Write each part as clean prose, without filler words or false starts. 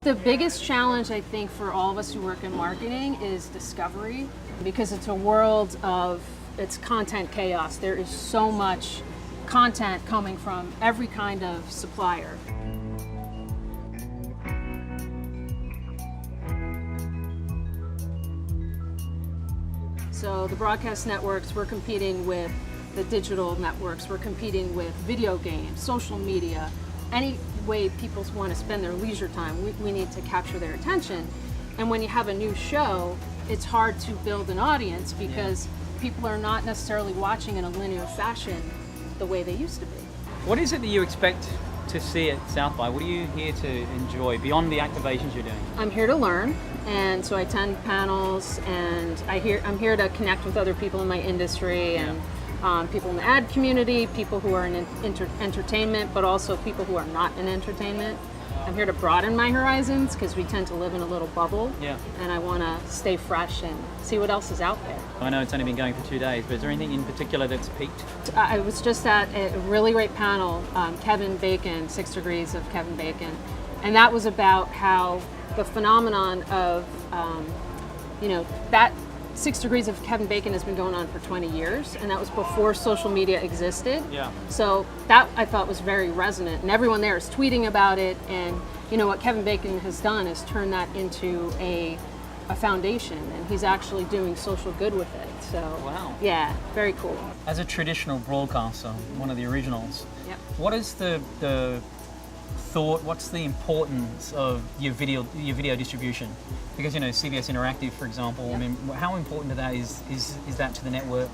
The biggest challenge, I think, for all of us who work in marketing is discovery, because it's a world of it's content chaos. There is so much content coming from every kind of supplier. So the broadcast networks, we're competing with the digital networks, we're competing with video games, social media, any way people want to spend their leisure time, we need to capture their attention. And when you have a new show, it's hard to build an audience because people are not necessarily watching in a linear fashion the way they used to be. What is it that you expect to see at South by? What are you here to enjoy beyond the activations you're doing? I'm here to learn, and so I attend panels, and I'm here to connect with other people in my industry and people in the ad community, people who are in entertainment, but also people who are not in entertainment. I'm here to broaden my horizons because we tend to live in a little bubble, and I want to stay fresh and see what else is out there. I know it's only been going for 2 days, but is there anything in particular that's peaked? I was just at a really great panel, Kevin Bacon, 6 Degrees of Kevin Bacon, and that was about how the phenomenon of, that 6 Degrees of Kevin Bacon has been going on for 20 years, and that was before social media existed. So that I thought was very resonant, and everyone there is tweeting about it, and what Kevin Bacon has done is turn that into a foundation, and he's actually doing social good with it. So yeah, very cool. As a traditional broadcaster, one of the originals, what is the thought, what's the importance of your video distribution? Because CBS Interactive, for example, I mean, how important to that is that to the network?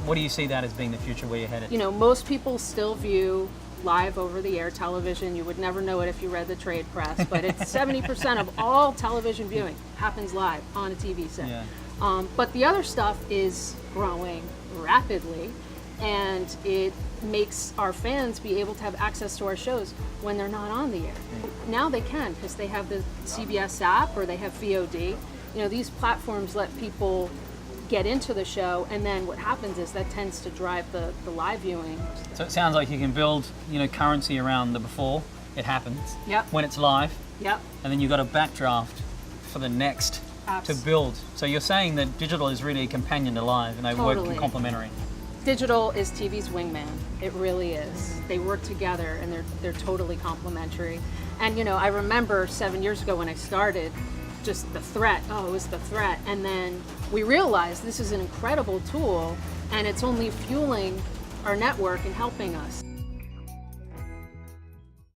What do you see that as being the future where you're headed? Most people still view live over-the-air television. You would never know it if you read the trade press, but it's 70% of all television viewing happens live on a TV set. But the other stuff is growing rapidly, and it makes our fans be able to have access to our shows when they're not on the air. Now they can, because they have the CBS app or they have VOD. These platforms let people get into the show, and then what happens is that tends to drive the live viewing. So it sounds like you can build currency around the before it happens, when it's live, and then you've got a backdraft for the next to build. So you're saying that digital is really a companion to live, and they work complementary. Digital is TV's wingman. It really is. They work together, and they're totally complementary. And I remember 7 years ago when I started, just the threat. Oh, it was the threat. And then we realized this is an incredible tool, and it's only fueling our network and helping us.